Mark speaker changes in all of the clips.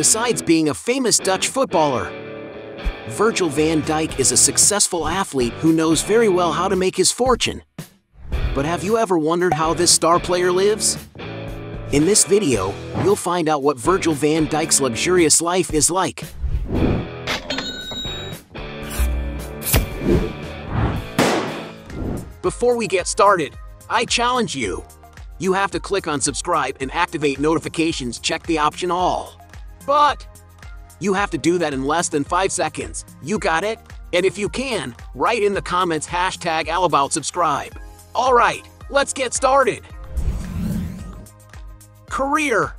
Speaker 1: besides being a famous Dutch footballer. Virgil van Dijk is a successful athlete who knows very well how to make his fortune. But have you ever wondered how this star player lives? In this video, you'll find out what Virgil van Dijk's luxurious life is like. Before we get started, I challenge you. You have to click on subscribe and activate notifications, check the option all. But you have to do that in less than 5 seconds. You got it? And if you can, write in the comments #AllAboutSubscribe. Alright, let's get started. Career.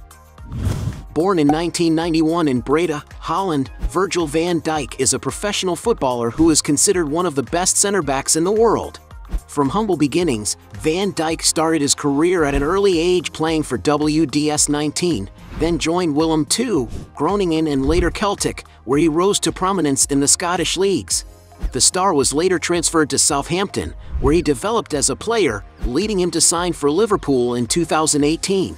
Speaker 1: Born in 1991 in Breda, Holland, Virgil van Dijk is a professional footballer who is considered one of the best center backs in the world. From humble beginnings, Van Dijk started his career at an early age playing for WDS 19, then joined Willem II, Groningen and later Celtic, where he rose to prominence in the Scottish leagues. The star was later transferred to Southampton, where he developed as a player, leading him to sign for Liverpool in 2018.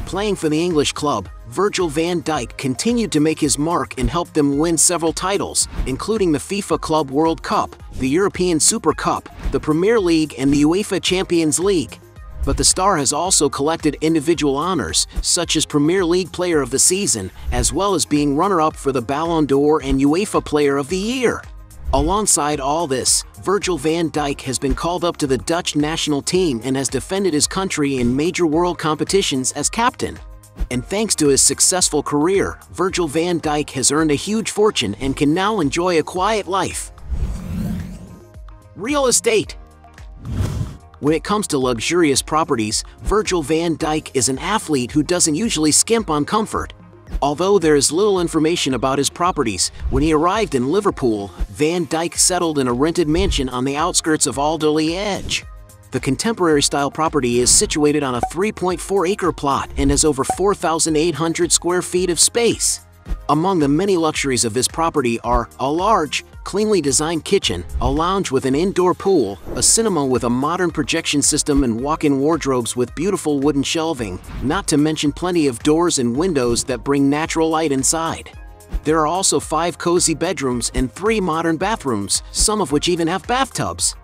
Speaker 1: Playing for the English club, Virgil van Dijk continued to make his mark and helped them win several titles, including the FIFA Club World Cup, the European Super Cup, the Premier League and the UEFA Champions League. But the star has also collected individual honors, such as Premier League Player of the Season, as well as being runner-up for the Ballon d'Or and UEFA Player of the Year. Alongside all this, Virgil van Dijk has been called up to the Dutch national team and has defended his country in major world competitions as captain. And thanks to his successful career, Virgil van Dijk has earned a huge fortune and can now enjoy a quiet life. Real estate. When it comes to luxurious properties, Virgil van Dijk is an athlete who doesn't usually skimp on comfort. Although there is little information about his properties, when he arrived in Liverpool, Van Dijk settled in a rented mansion on the outskirts of Alderley Edge. The contemporary-style property is situated on a 3.4-acre plot and has over 4,800 square feet of space. Among the many luxuries of this property are a large, cleanly designed kitchen, a lounge with an indoor pool, a cinema with a modern projection system and walk-in wardrobes with beautiful wooden shelving, not to mention plenty of doors and windows that bring natural light inside. There are also 5 cozy bedrooms and 3 modern bathrooms, some of which even have bathtubs.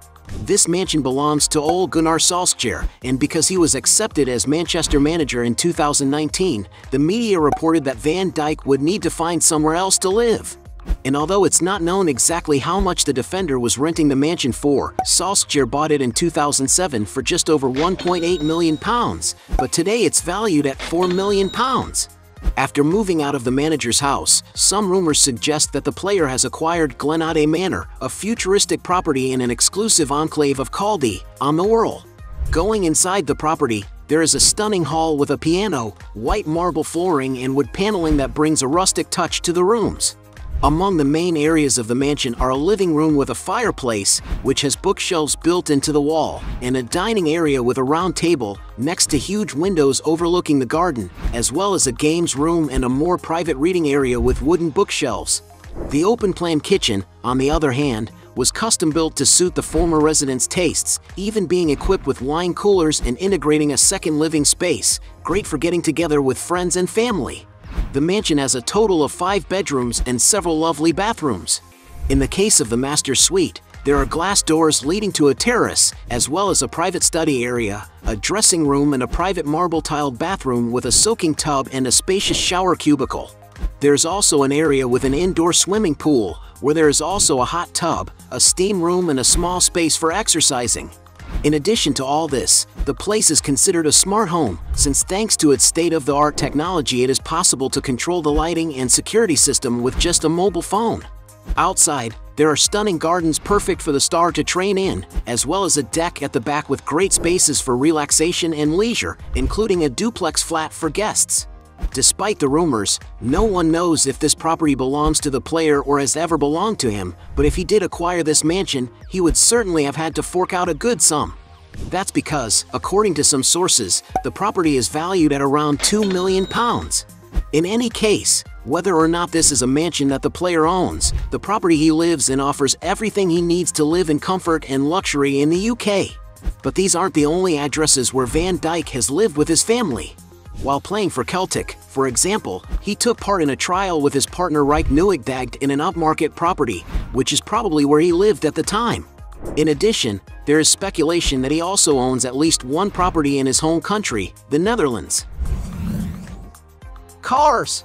Speaker 1: This mansion belongs to Ole Gunnar Solskjaer, and because he was accepted as Manchester manager in 2019, the media reported that Van Dijk would need to find somewhere else to live. And although it's not known exactly how much the defender was renting the mansion for, Solskjaer bought it in 2007 for just over £1.8 million, but today it's valued at £4 million. After moving out of the manager's house, some rumors suggest that the player has acquired Glenade Manor, a futuristic property in an exclusive enclave of Caldy, on the Wirral. Going inside the property, there is a stunning hall with a piano, white marble flooring and wood paneling that brings a rustic touch to the rooms. Among the main areas of the mansion are a living room with a fireplace, which has bookshelves built into the wall, and a dining area with a round table, next to huge windows overlooking the garden, as well as a games room and a more private reading area with wooden bookshelves. The open-plan kitchen, on the other hand, was custom-built to suit the former residents' tastes, even being equipped with wine coolers and integrating a second living space, great for getting together with friends and family. The mansion has a total of 5 bedrooms and several lovely bathrooms. In the case of the master suite, there are glass doors leading to a terrace, as well as a private study area, a dressing room and a private marble-tiled bathroom with a soaking tub and a spacious shower cubicle. There's also an area with an indoor swimming pool, where there is also a hot tub, a steam room and a small space for exercising. In addition to all this, the place is considered a smart home, since thanks to its state-of-the-art technology it is possible to control the lighting and security system with just a mobile phone. Outside, there are stunning gardens perfect for the star to train in, as well as a deck at the back with great spaces for relaxation and leisure, including a duplex flat for guests. Despite the rumors, no one knows if this property belongs to the player or has ever belonged to him, but if he did acquire this mansion, he would certainly have had to fork out a good sum. That's because, according to some sources, the property is valued at around £2 million. In any case, whether or not this is a mansion that the player owns, the property he lives in offers everything he needs to live in comfort and luxury in the UK. But these aren't the only addresses where Van Dijk has lived with his family. While playing for Celtic, for example, he took part in a trial with his partner Dijk in an upmarket property, which is probably where he lived at the time. In addition, there is speculation that he also owns at least one property in his home country, the Netherlands. Cars.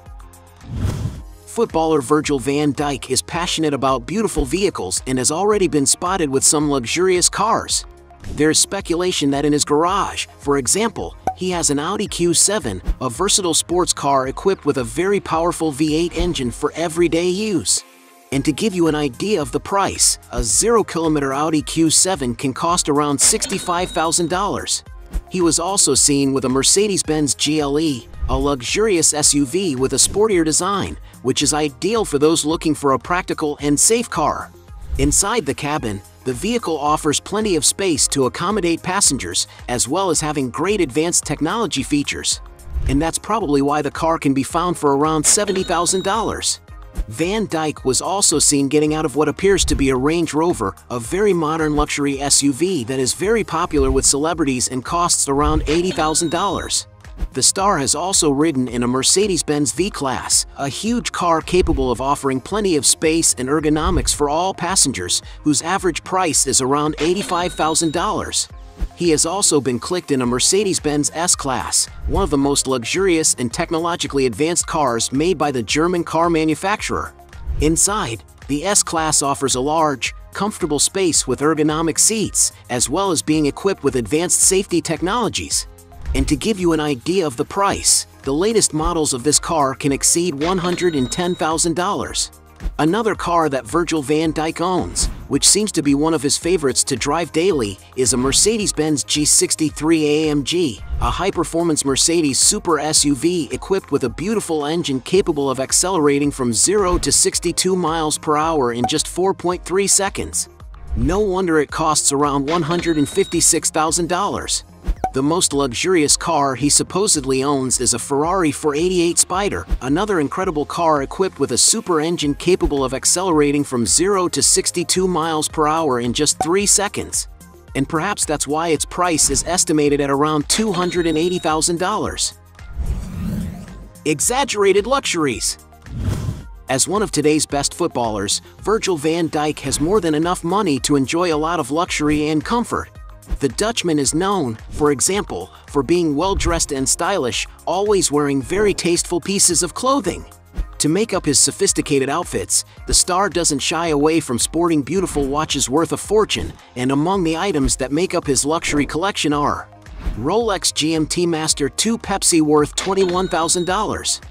Speaker 1: Footballer Virgil van Dijk is passionate about beautiful vehicles and has already been spotted with some luxurious cars. There is speculation that in his garage, for example, he has an Audi Q7, a versatile sports car equipped with a very powerful V8 engine for everyday use. And to give you an idea of the price, a 0-kilometer Audi Q7 can cost around $65,000. He was also seen with a Mercedes-Benz GLE, a luxurious SUV with a sportier design, which is ideal for those looking for a practical and safe car. Inside the cabin, the vehicle offers plenty of space to accommodate passengers, as well as having great advanced technology features. And that's probably why the car can be found for around $70,000. Van Dijk was also seen getting out of what appears to be a Range Rover, a very modern luxury SUV that is very popular with celebrities and costs around $80,000. The star has also ridden in a Mercedes-Benz V-Class, a huge car capable of offering plenty of space and ergonomics for all passengers, whose average price is around $85,000. He has also been clicked in a Mercedes-Benz S-Class, one of the most luxurious and technologically advanced cars made by the German car manufacturer. Inside, the S-Class offers a large, comfortable space with ergonomic seats, as well as being equipped with advanced safety technologies. And to give you an idea of the price, the latest models of this car can exceed $110,000. Another car that Virgil van Dijk owns, which seems to be one of his favorites to drive daily, is a Mercedes-Benz G63 AMG, a high-performance Mercedes super SUV equipped with a beautiful engine capable of accelerating from 0 to 62 miles per hour in just 4.3 seconds. No wonder it costs around $156,000. The most luxurious car he supposedly owns is a Ferrari 488 Spider, another incredible car equipped with a super engine capable of accelerating from 0 to 62 miles per hour in just 3 seconds. And perhaps that's why its price is estimated at around $280,000. Exaggerated luxuries. As one of today's best footballers, Virgil van Dijk has more than enough money to enjoy a lot of luxury and comfort. The Dutchman is known, for example, for being well-dressed and stylish, always wearing very tasteful pieces of clothing. To make up his sophisticated outfits, the star doesn't shy away from sporting beautiful watches worth a fortune, and among the items that make up his luxury collection are Rolex GMT Master 2 Pepsi worth $21,000,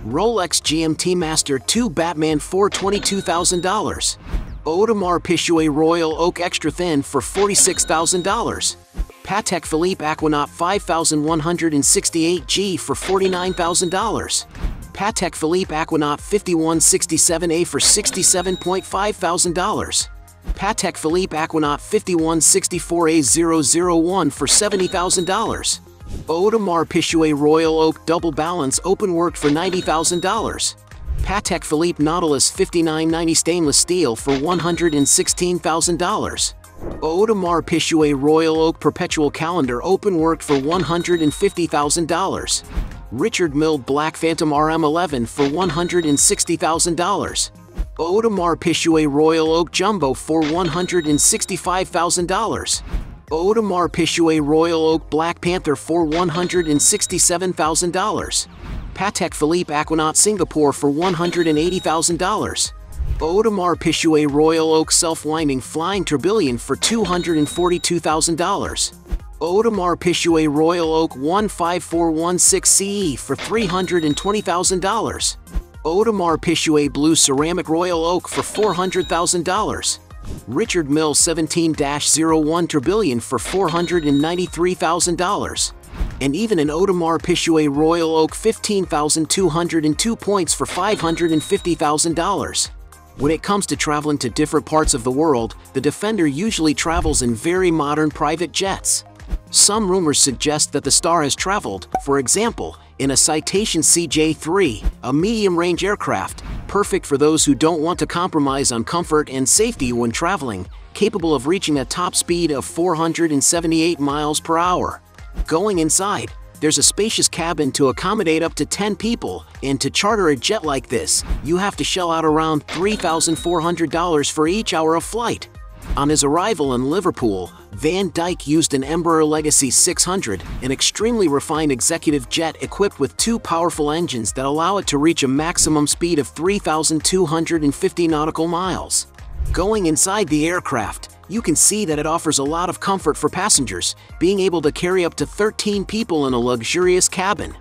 Speaker 1: Rolex GMT Master 2 Batman for $22,000, Audemars Piguet Royal Oak Extra Thin for $46,000, Patek Philippe Aquanaut 5168G for $49,000, Patek Philippe Aquanaut 5167A for $67,500, Patek Philippe Aquanaut 5164A001 for $70,000, Audemars Piguet Royal Oak Double Balance Openworked for $90,000, Patek Philippe Nautilus 5990 Stainless Steel for $116,000, Audemars Piguet Royal Oak Perpetual Calendar Openworked for $150,000, Richard Mille Black Phantom RM11 for $160,000, Audemars Piguet Royal Oak Jumbo for $165,000, Audemars Piguet Royal Oak Black Panther for $167,000, Patek Philippe Aquanaut Singapore for $180,000, Audemars Piguet Royal Oak Self-Winding Flying Tourbillon for $242,000, Audemars Piguet Royal Oak 15416CE for $320,000, Audemars Piguet Blue Ceramic Royal Oak for $400,000, Richard Mille 17-01 Tourbillon for $493,000, and even an Audemars Piguet Royal Oak 15,202 points for $550,000. When it comes to traveling to different parts of the world, the Defender usually travels in very modern private jets. Some rumors suggest that the star has traveled, for example, in a Citation CJ3, a medium-range aircraft, perfect for those who don't want to compromise on comfort and safety when traveling, capable of reaching a top speed of 478 miles per hour. Going inside, There's a spacious cabin to accommodate up to 10 people, and to charter a jet like this, you have to shell out around $3,400 for each hour of flight. On his arrival in Liverpool, Van Dijk used an Embraer Legacy 600, an extremely refined executive jet equipped with two powerful engines that allow it to reach a maximum speed of 3,250 nautical miles. Going inside the aircraft, you can see that it offers a lot of comfort for passengers, being able to carry up to 13 people in a luxurious cabin.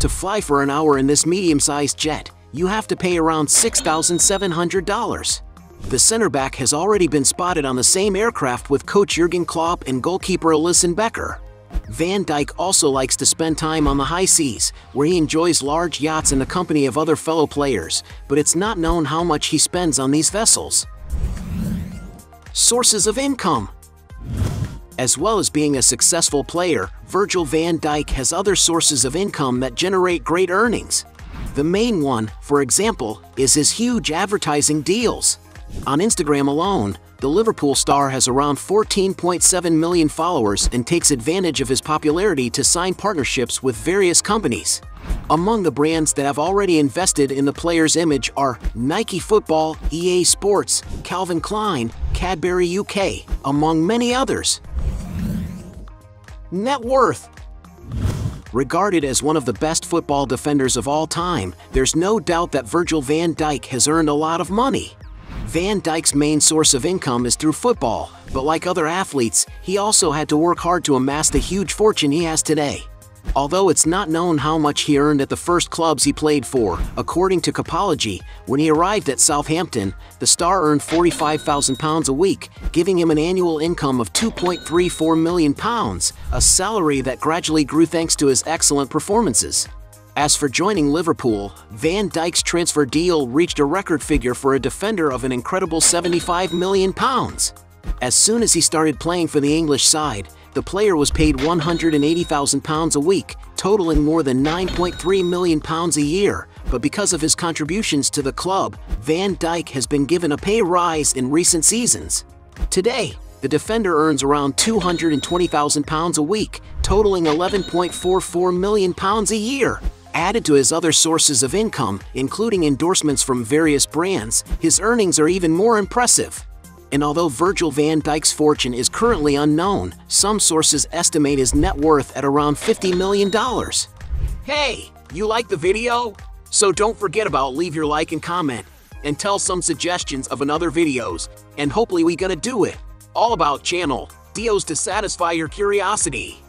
Speaker 1: To fly for an hour in this medium-sized jet, you have to pay around $6,700. The center back has already been spotted on the same aircraft with coach Jurgen Klopp and goalkeeper Alisson Becker. Van Dijk also likes to spend time on the high seas, where he enjoys large yachts in the company of other fellow players, but it's not known how much he spends on these vessels. Sources of income. As well as being a successful player, Virgil van Dijk has other sources of income that generate great earnings. The main one, for example, is his huge advertising deals. On Instagram alone, the Liverpool star has around 14.7 million followers and takes advantage of his popularity to sign partnerships with various companies. Among the brands that have already invested in the player's image are Nike Football, EA Sports, Calvin Klein, Cadbury UK, among many others. Net worth. Regarded as one of the best football defenders of all time, there's no doubt that Virgil van Dijk has earned a lot of money. Van Dijk's main source of income is through football, but like other athletes, he also had to work hard to amass the huge fortune he has today. Although it's not known how much he earned at the first clubs he played for, according to Capology, when he arrived at Southampton, the star earned £45,000 a week, giving him an annual income of £2.34 million, a salary that gradually grew thanks to his excellent performances. As for joining Liverpool, Van Dijk's transfer deal reached a record figure for a defender of an incredible £75 million. As soon as he started playing for the English side, the player was paid £180,000 a week, totaling more than £9.3 million a year, but because of his contributions to the club, Van Dijk has been given a pay rise in recent seasons. Today, the defender earns around £220,000 a week, totaling £11.44 million a year. Added to his other sources of income, including endorsements from various brands, his earnings are even more impressive. And although Virgil van Dijk's fortune is currently unknown, some sources estimate his net worth at around $50 million. Hey, you like the video? So don't forget about leave your like and comment, and tell some suggestions of another videos, and hopefully we gonna do it. All about channel, Dios to satisfy your curiosity.